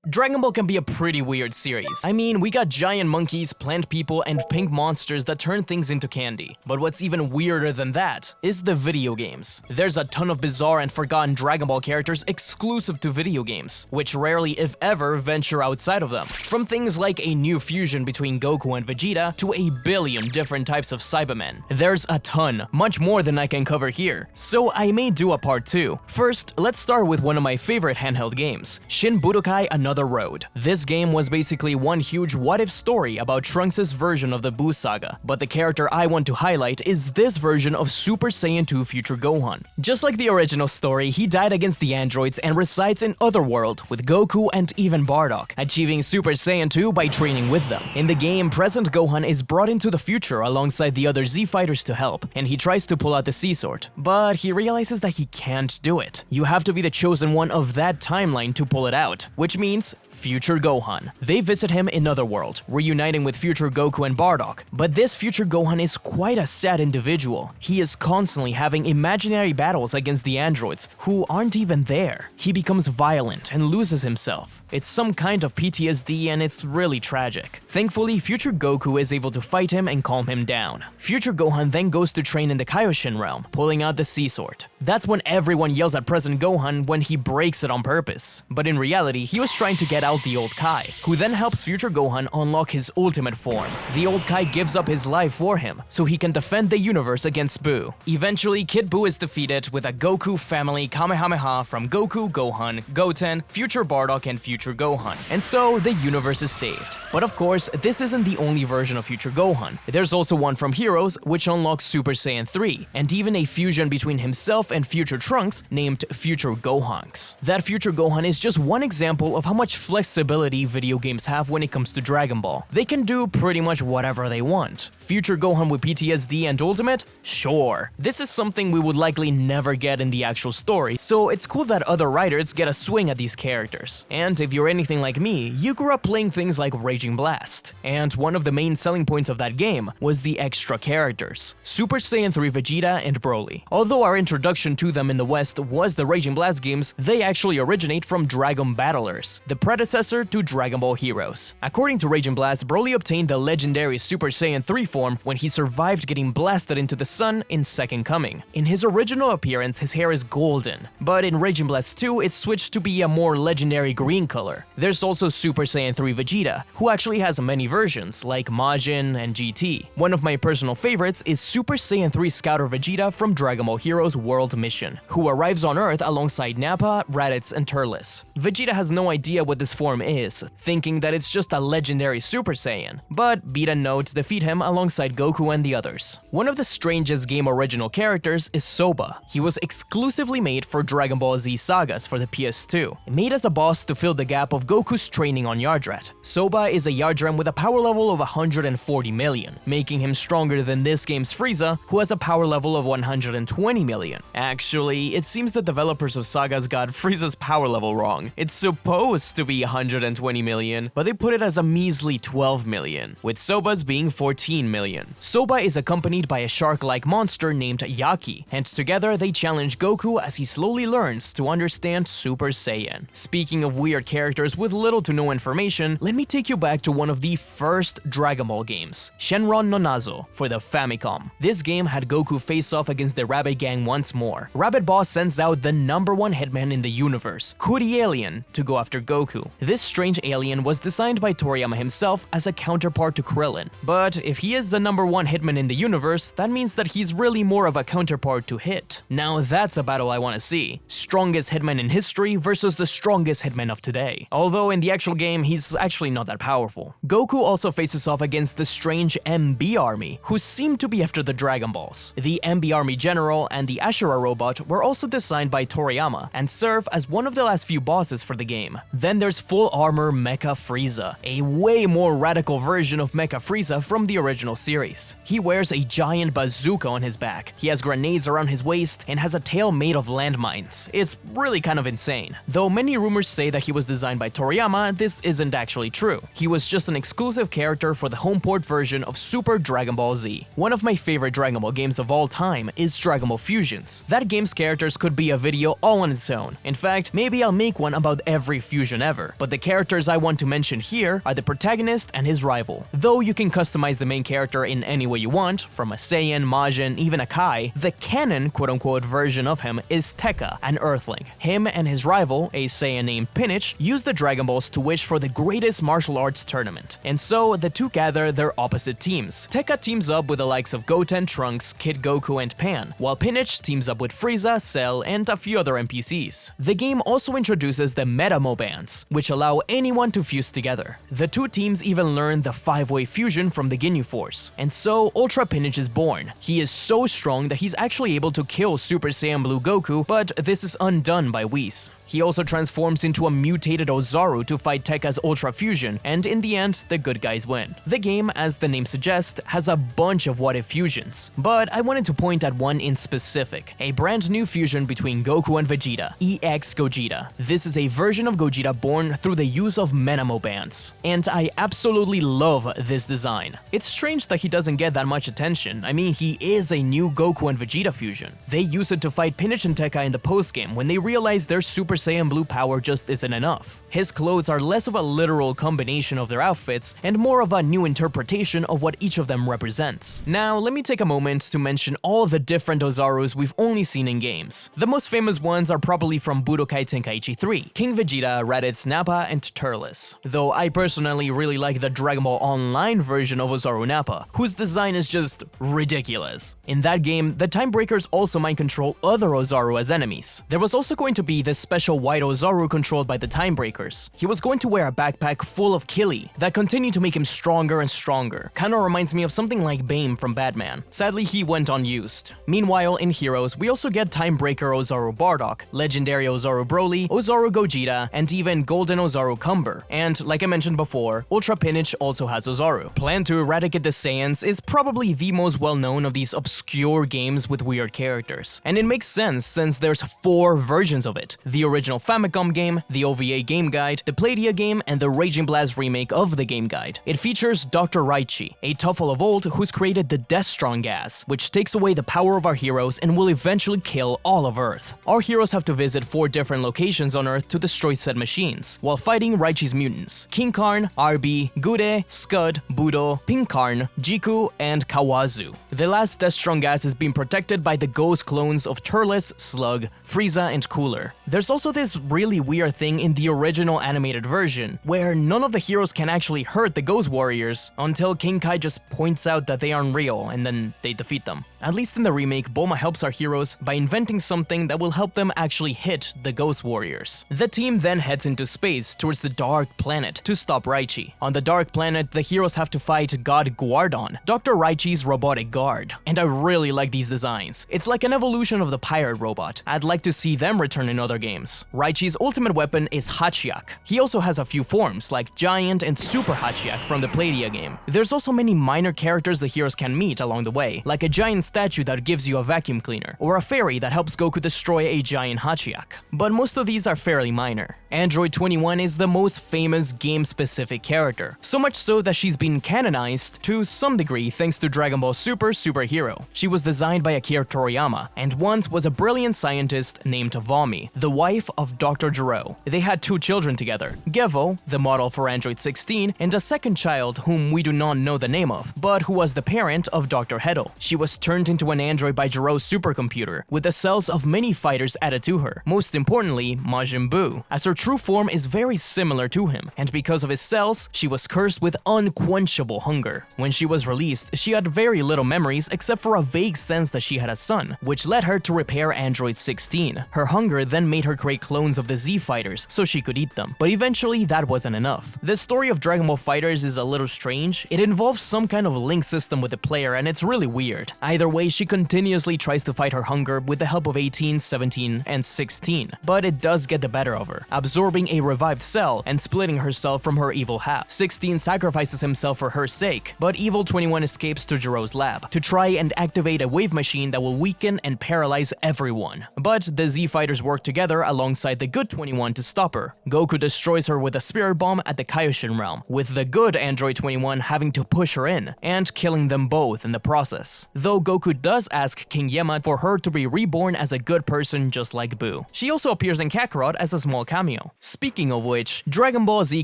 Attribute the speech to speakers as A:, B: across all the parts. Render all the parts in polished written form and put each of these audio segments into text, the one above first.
A: Dragon Ball can be a pretty weird series. I mean, we got giant monkeys, plant people, and pink monsters that turn things into candy. But what's even weirder than that is the video games. There's a ton of bizarre and forgotten Dragon Ball characters exclusive to video games, which rarely, if ever, venture outside of them. From things like a new fusion between Goku and Vegeta to a billion different types of Cybermen. There's a ton, much more than I can cover here, so I may do a part 2. First, let's start with one of my favorite handheld games, Shin Budokai Another Road. This game was basically one huge what-if story about Trunks' version of the Buu saga, but the character I want to highlight is this version of Super Saiyan 2 Future Gohan. Just like the original story, he died against the androids and resides in Otherworld with Goku and even Bardock, achieving Super Saiyan 2 by training with them. In the game, present Gohan is brought into the future alongside the other Z fighters to help, and he tries to pull out the Sea Sword, but he realizes that he can't do it. You have to be the chosen one of that timeline to pull it out, which means Future Gohan. They visit him in Otherworld, reuniting with future Goku and Bardock, but this future Gohan is quite a sad individual. He is constantly having imaginary battles against the androids, who aren't even there. He becomes violent and loses himself. It's some kind of PTSD and it's really tragic. Thankfully, future Goku is able to fight him and calm him down. Future Gohan then goes to train in the Kaioshin realm, pulling out the Sea Sword. That's when everyone yells at present Gohan when he breaks it on purpose. But in reality, he was trying to get out the old Kai, who then helps future Gohan unlock his ultimate form. The old Kai gives up his life for him, so he can defend the universe against Buu. Eventually, Kid Buu is defeated with a Goku family Kamehameha from Goku, Gohan, Goten, future Bardock, and future Gohan. And so, the universe is saved. But of course, this isn't the only version of future Gohan. There's also one from Heroes, which unlocks Super Saiyan 3, and even a fusion between himself and future Trunks named Future Gohanks. That future Gohan is just one example of how much flexibility video games have when it comes to Dragon Ball. They can do pretty much whatever they want. Future Gohan with PTSD and Ultimate? Sure. This is something we would likely never get in the actual story, so it's cool that other writers get a swing at these characters. And if you're anything like me, you grew up playing things like Raging Blast. And one of the main selling points of that game was the extra characters, Super Saiyan 3 Vegeta and Broly. Although our introduction to them in the West was the Raging Blast games, they actually originate from Dragon Battlers, the predecessor to Dragon Ball Heroes. According to Raging Blast, Broly obtained the legendary Super Saiyan 3 form when he survived getting blasted into the sun in Second Coming. In his original appearance, his hair is golden, but in Raging Blast 2, it switched to be a more legendary green color. There's also Super Saiyan 3 Vegeta, who actually has many versions, like Majin and GT. One of my personal favorites is Super Saiyan 3 Scouter Vegeta from Dragon Ball Heroes World Mission, who arrives on Earth alongside Nappa, Raditz, and Turles. Vegeta has no idea what this form is, thinking that it's just a legendary Super Saiyan, but Beat and Notes defeat him alongside Goku and the others. One of the strangest game original characters is Soba. He was exclusively made for Dragon Ball Z sagas for the PS2, made as a boss to fill the gap of Goku's training on Yardrat. Soba is a Yardrat with a power level of 140 million, making him stronger than this game's Frieza, who has a power level of 120 million. Actually, it seems the developers of sagas got Frieza's power level wrong. It's supposed to be 120 million, but they put it as a measly 12 million, with Soba's being 14 million. Soba is accompanied by a shark-like monster named Yaki, and together they challenge Goku as he slowly learns to understand Super Saiyan. Speaking of weird characters with little to no information, let me take you back to one of the first Dragon Ball games, Shenron no Nazo for the Famicom. This game had Goku face off against the Rabbit Gang once more. Rabbit Boss sends out the #1 hitman in the universe, Cootie Alien, to go after Goku. This strange alien was designed by Toriyama himself as a counterpart to Krillin, but if he is the #1 hitman in the universe, that means that he's really more of a counterpart to Hit. Now that's a battle I want to see. Strongest hitman in history versus the strongest hitman of today. Although in the actual game, he's actually not that powerful. Goku also faces off against the strange MB Army, who seem to be after the Dragon Balls. The MB Army General and the Ashura robot were also designed by Toriyama and serve as one of the last few bosses for the game. Then there's Full Armor Mecha Frieza, a way more radical version of Mecha Frieza from the original series. He wears a giant bazooka on his back, he has grenades around his waist, and has a tail made of landmines. It's really kind of insane. Though many rumors say that he was designed by Toriyama, this isn't actually true. He was just an exclusive character for the homeport version of Super Dragon Ball Z. One of my favorite Dragon Ball games of all time is Dragon Ball Fusions. That game's characters could be a video all on its own. In fact, maybe I'll make one about every fusion version ever, but the characters I want to mention here are the protagonist and his rival. Though you can customize the main character in any way you want, from a Saiyan, Majin, even a Kai, the canon quote-unquote version of him is Tekka, an Earthling. Him and his rival, a Saiyan named Pinage, use the Dragon Balls to wish for the greatest martial arts tournament. And so, the two gather their opposite teams. Tekka teams up with the likes of Goten, Trunks, Kid Goku, and Pan, while Pinage teams up with Frieza, Cell, and a few other NPCs. The game also introduces the Metamo Bands, which allow anyone to fuse together. The two teams even learn the 5-way fusion from the Ginyu Force, and so Ultra Pinage is born. He is so strong that he's actually able to kill Super Saiyan Blue Goku, but this is undone by Whis. He also transforms into a mutated Ozaru to fight Tekka's Ultra Fusion, and in the end, the good guys win. The game, as the name suggests, has a bunch of what-if fusions, but I wanted to point at one in specific, a brand new fusion between Goku and Vegeta, EX Gogeta. This is a version of Gogeta born through the use of Menamo Bands, and I absolutely love this design. It's strange that he doesn't get that much attention. I mean, he is a new Goku and Vegeta fusion. They use it to fight Pinage and Tekka in the postgame when they realize their Super Saiyan Blue power just isn't enough. His clothes are less of a literal combination of their outfits and more of a new interpretation of what each of them represents. Now, let me take a moment to mention all the different Ozarus we've only seen in games. The most famous ones are probably from Budokai Tenkaichi 3, King Vegeta, Raditz, Nappa, and Turles. Though I personally really like the Dragon Ball Online version of Ozaru Nappa, whose design is just ridiculous. In that game, the Time Breakers also mind control other Ozaru as enemies. There was also going to be this special white Ozaru controlled by the Time Breakers. He was going to wear a backpack full of Kili that continued to make him stronger and stronger. Kinda reminds me of something like Bane from Batman. Sadly, he went unused. Meanwhile, in Heroes, we also get Time Breaker Ozaru Bardock, Legendary Ozaru Broly, Ozaru Gogeta, and even Golden Ozaru Cumber. And like I mentioned before, Ultra Pinage also has Ozaru. Plan to Eradicate the Saiyans is probably the most well-known of these obscure games with weird characters. And it makes sense since there's 4 versions of it. The original Famicom game, the OVA game guide, the Playdia game, and the Raging Blast remake of the game guide. It features Dr. Raichi, a Tuffle of old who's created the Deathstrong gas, which takes away the power of our heroes and will eventually kill all of Earth. Our heroes have to visit 4 different locations on Earth to destroy said machines, while fighting Raichi's mutants, King Karn, Arby, Gude, Scud, Budo, Pinkarn, Jiku, and Kawazu. The last Deathstrong gas is being protected by the ghost clones of Turles, Slug, Frieza, and Cooler. There's also this really weird thing in the original animated version, where none of the heroes can actually hurt the Ghost Warriors until King Kai just points out that they aren't real and then they defeat them. At least in the remake, Bulma helps our heroes by inventing something that will help them actually hit the Ghost Warriors. The team then heads into space towards the Dark Planet to stop Raichi. On the Dark Planet, the heroes have to fight God Guardon, Dr. Raichi's robotic guard. And I really like these designs. It's like an evolution of the pirate robot. I'd like to see them return in other games. Raichi's ultimate weapon is Hachiak. He also has a few forms, like Giant and Super Hachiak from the Playdia game. There's also many minor characters the heroes can meet along the way, like a giant statue that gives you a vacuum cleaner, or a fairy that helps Goku destroy a giant Hachiak. But most of these are fairly minor. Android 21 is the most famous game-specific character, so much so that she's been canonized to some degree thanks to Dragon Ball Superhero. She was designed by Akira Toriyama, and once was a brilliant scientist named Vomi, the wife of Dr. Gero. They had 2 children together, Gevo, the model for Android 16, and a second child whom we do not know the name of, but who was the parent of Dr. Hedo. She was turned into an android by Gero's supercomputer, with the cells of many fighters added to her, most importantly, Majin Buu, as her true form is very similar to him, and because of his cells, she was cursed with unquenchable hunger. When she was released, she had very little memories except for a vague sense that she had a son, which led her to repair Android 16. Her hunger then made her create clones of the Z fighters so she could eat them, but eventually that wasn't enough. The story of Dragon Ball FighterZ is a little strange. It involves some kind of link system with the player and it's really weird. Either way, she continuously tries to fight her hunger with the help of 18, 17, and 16, but it does get the better of her, absorbing a revived cell and splitting herself from her evil half. 16 sacrifices himself for her sake, but Evil 21 escapes to Gero's lab. Soba to try and activate a wave machine that will weaken and paralyze everyone. But the Z Fighters work together alongside the good 21 to stop her. Goku destroys her with a spirit bomb at the Kaioshin realm, with the good Android 21 having to push her in, and killing them both in the process. Though Goku does ask King Yema for her to be reborn as a good person just like Boo. She also appears in Kakarot as a small cameo. Speaking of which, Dragon Ball Z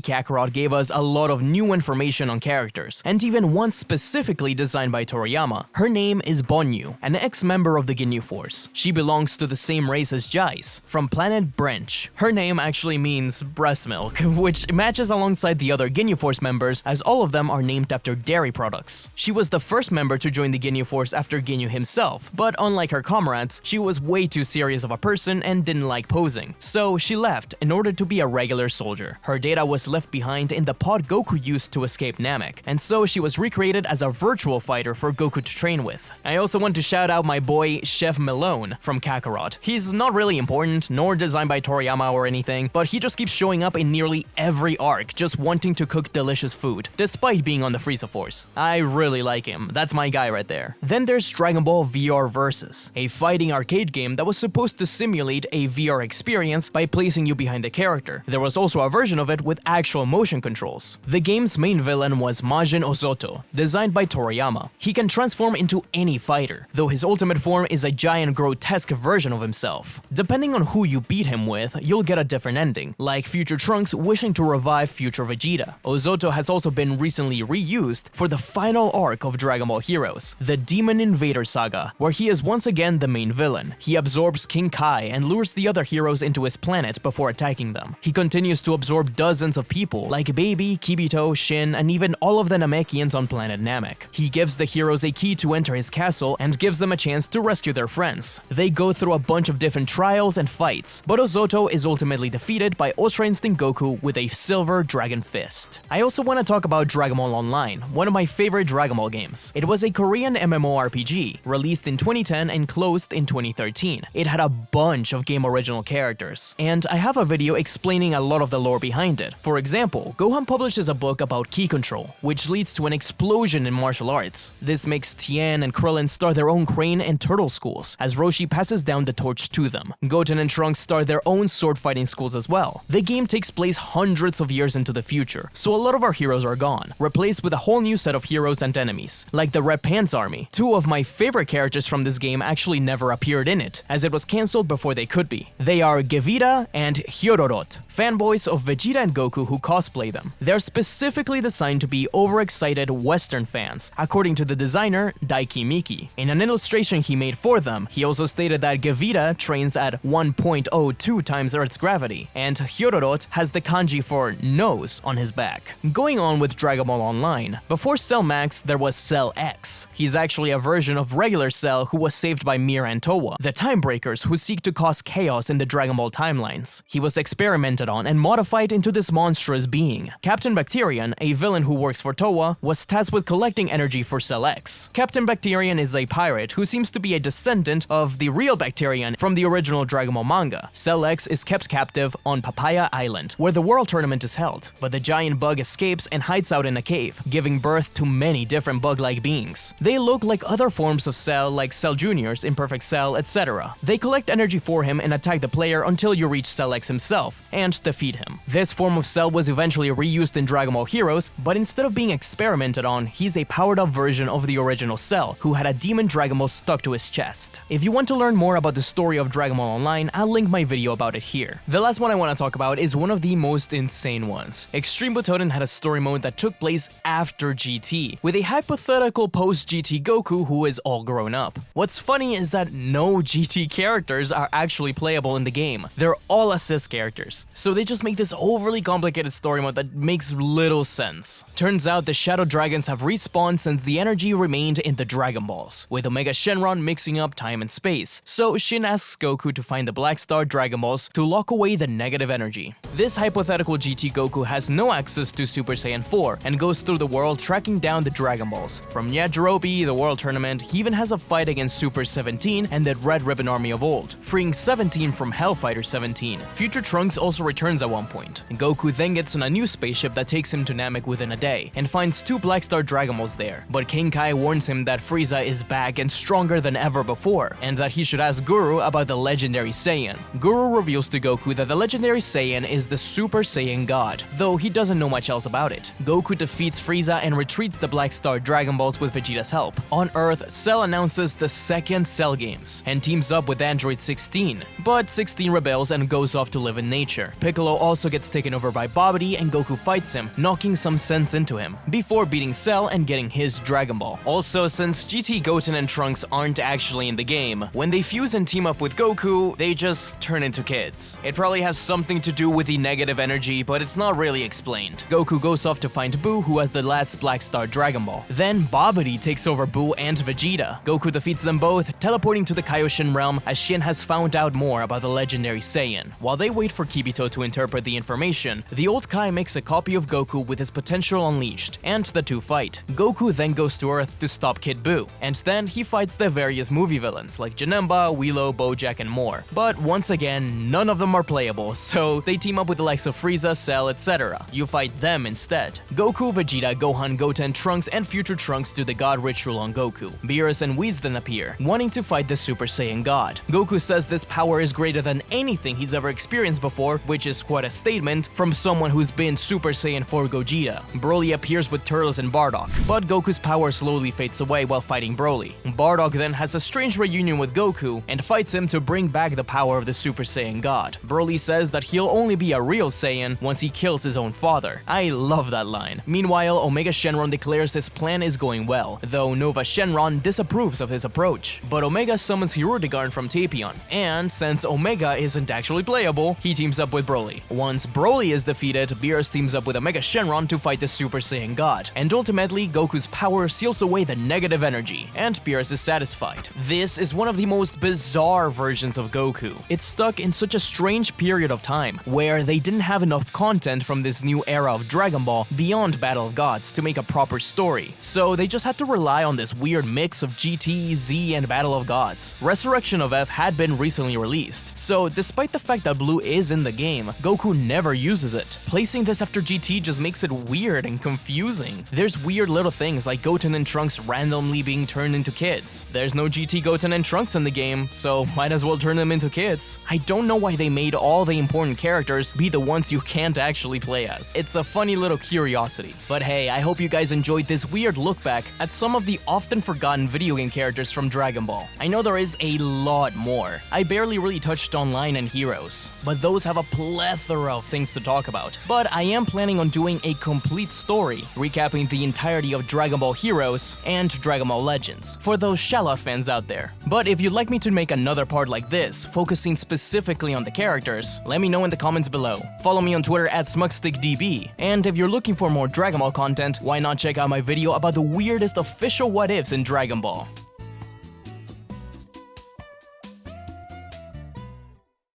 A: Kakarot gave us a lot of new information on characters, and even one specifically designed by Toriyama. Her name is Bonyu, an ex-member of the Ginyu Force. She belongs to the same race as Jais, from planet Branch. Her name actually means breast milk, which matches alongside the other Ginyu Force members, as all of them are named after dairy products. She was the first member to join the Ginyu Force after Ginyu himself, but unlike her comrades, she was way too serious of a person and didn't like posing. So she left in order to be a regular soldier. Her data was left behind in the pod Goku used to escape Namek, and so she was recreated as a virtual fighter for Goku to train with. I also want to shout out my boy Chef Malone from Kakarot. He's not really important, nor designed by Toriyama or anything, but he just keeps showing up in nearly every arc, just wanting to cook delicious food, despite being on the Frieza Force. I really like him. That's my guy right there. Then there's Dragon Ball VR Versus, a fighting arcade game that was supposed to simulate a VR experience by placing you behind the character. There was also a version of it with actual motion controls. The game's main villain was Majin Ozoto, designed by Toriyama. He can transform into any fighter, though his ultimate form is a giant grotesque version of himself. Depending on who you beat him with, you'll get a different ending, like Future Trunks wishing to revive future Vegeta. Ozoto has also been recently reused for the final arc of Dragon Ball Heroes, the Demon Invader Saga, where he is once again the main villain. He absorbs King Kai and lures the other heroes into his planet before attacking them. He continues to absorb dozens of people, like Baby, Kibito, Shin, and even all of the Namekians on planet Namek. He gives the heroes a key to enter his castle and gives them a chance to rescue their friends. They go through a bunch of different trials and fights, but Ozoto is ultimately defeated by Ultra Instinct Goku with a silver dragon fist. I also want to talk about Dragon Ball Online, one of my favorite Dragon Ball games. It was a Korean MMORPG, released in 2010 and closed in 2013. It had a bunch of game original characters, and I have a video explaining a lot of the lore behind it. For example, Gohan publishes a book about ki control, which leads to an explosion in martial arts. This makes Tien and Krillin start their own crane and turtle schools, as Roshi passes down the torch to them. Goten and Trunks start their own sword fighting schools as well. The game takes place hundreds of years into the future, so a lot of our heroes are gone, replaced with a whole new set of heroes and enemies, like the Red Pants Army. Two of my favorite characters from this game actually never appeared in it, as it was cancelled before they could be. They are Gevita and Hyororot, fanboys of Vegeta and Goku who cosplay them. They're specifically designed to be overexcited Western fans, according to the designer Daiki Miki. In an illustration he made for them, he also stated that Gevita trains at 1.02 times Earth's gravity, and Hyororot has the kanji for nose on his back. Going on with Dragon Ball Online, before Cell Max there was Cell X. He's actually a version of regular Cell who was saved by Mir and Towa, the Time Breakers who seek to cause chaos in the Dragon Ball timelines. He was experimented on and modified into this monstrous being. Captain Bacterian, a villain who works for Towa, was tasked with collecting energy for Cell X. Captain Bacterian is a pirate who seems to be a descendant of the real Bacterian from the original Dragon Ball manga. Cell X is kept captive on Papaya Island, where the World Tournament is held, but the giant bug escapes and hides out in a cave, giving birth to many different bug-like beings. They look like other forms of Cell, like Cell Juniors, Imperfect Cell, etc. They collect energy for him and attack the player until you reach Cell X himself and defeat him. This form of Cell was eventually reused in Dragon Ball Heroes, but instead of being experimented on, he's a powered-up version of the original Cell, who had a demon Dragon Ball stuck to his chest. If you want to learn more about the story of Dragon Ball Online, I'll link my video about it here. The last one I want to talk about is one of the most insane ones. Extreme Butoden had a story mode that took place after GT, with a hypothetical post-GT Goku who is all grown up. What's funny is that no GT characters are actually playable in the game. They're all assist characters, so they just make this overly complicated story mode that makes little sense. Turns out the Shadow Dragons have respawned since the energy remained in the Dragon Balls, with Omega Shenron mixing up time and space. So Shin asks Goku to find the Black Star Dragon Balls to lock away the negative energy. This hypothetical GT Goku has no access to Super Saiyan 4 and goes through the world tracking down the Dragon Balls. From Yajirobe, the World Tournament, he even has a fight against Super 17 and the Red Ribbon Army of old, freeing 17 from Hellfighter 17. Future Trunks also returns at one point, and Goku then gets on a new spaceship that takes him to Namek within a day, and finds two Black Star Dragon Balls there. But King Kai warns warns him that Frieza is back and stronger than ever before, and that he should ask Guru about the legendary Saiyan. Guru reveals to Goku that the legendary Saiyan is the Super Saiyan God, though he doesn't know much else about it. Goku defeats Frieza and retreats the Black Star Dragon Balls with Vegeta's help. On Earth, Cell announces the second Cell games and teams up with Android 16, but 16 rebels and goes off to live in nature. Piccolo also gets taken over by Babidi and Goku fights him, knocking some sense into him, before beating Cell and getting his Dragon Ball. Also, since GT, Goten, and Trunks aren't actually in the game, when they fuse and team up with Goku, they just turn into kids. It probably has something to do with the negative energy, but it's not really explained. Goku goes off to find Buu, who has the last Black Star Dragon Ball. Then Babidi takes over Buu and Vegeta. Goku defeats them both, teleporting to the Kaioshin realm as Shin has found out more about the legendary Saiyan. While they wait for Kibito to interpret the information, the old Kai makes a copy of Goku with his potential unleashed, and the two fight. Goku then goes to Earth to stop Kid Buu, and then he fights the various movie villains like Janemba, Willow, Bojack, and more. But once again, none of them are playable, so they team up with the likes of Frieza, Cell, etc. You fight them instead. Goku, Vegeta, Gohan, Goten, Trunks, and future Trunks do the God ritual on Goku. Beerus and Whis then appear, wanting to fight the Super Saiyan God. Goku says this power is greater than anything he's ever experienced before, which is quite a statement from someone who's been Super Saiyan 4 Gogeta. Broly appears with Turles and Bardock, but Goku's power slowly fades away while fighting Broly. Bardock then has a strange reunion with Goku and fights him to bring back the power of the Super Saiyan God. Broly says that he'll only be a real Saiyan once he kills his own father. I love that line. Meanwhile, Omega Shenron declares his plan is going well, though Nova Shenron disapproves of his approach. But Omega summons Hirudegarn from Tapion, and since Omega isn't actually playable, he teams up with Broly. Once Broly is defeated, Beerus teams up with Omega Shenron to fight the Super Saiyan God, and ultimately Goku's power seals away the negative energy, and Beerus is satisfied. This is one of the most bizarre versions of Goku. It's stuck in such a strange period of time, where they didn't have enough content from this new era of Dragon Ball beyond Battle of Gods to make a proper story, so they just had to rely on this weird mix of GT, Z, and Battle of Gods. Resurrection of F had been recently released, so despite the fact that Blue is in the game, Goku never uses it. Placing this after GT just makes it weird and confusing. There's weird little things like Goten and Trunks randomly being turned into kids. There's no GT, Goten, and Trunks in the game, so might as well turn them into kids. I don't know why they made all the important characters be the ones you can't actually play as. It's a funny little curiosity. But hey, I hope you guys enjoyed this weird look back at some of the often forgotten video game characters from Dragon Ball. I know there is a lot more. I barely really touched on Line and Heroes, but those have a plethora of things to talk about. But I am planning on doing a complete story, recapping the entirety of Dragon Ball Heroes and Dragon Ball Legends, for those Shallot fans out there. But if you'd like me to make another part like this, focusing specifically on the characters, let me know in the comments below. Follow me on Twitter at SmugStickDB, and if you're looking for more Dragon Ball content, why not check out my video about the weirdest official what-ifs in Dragon Ball.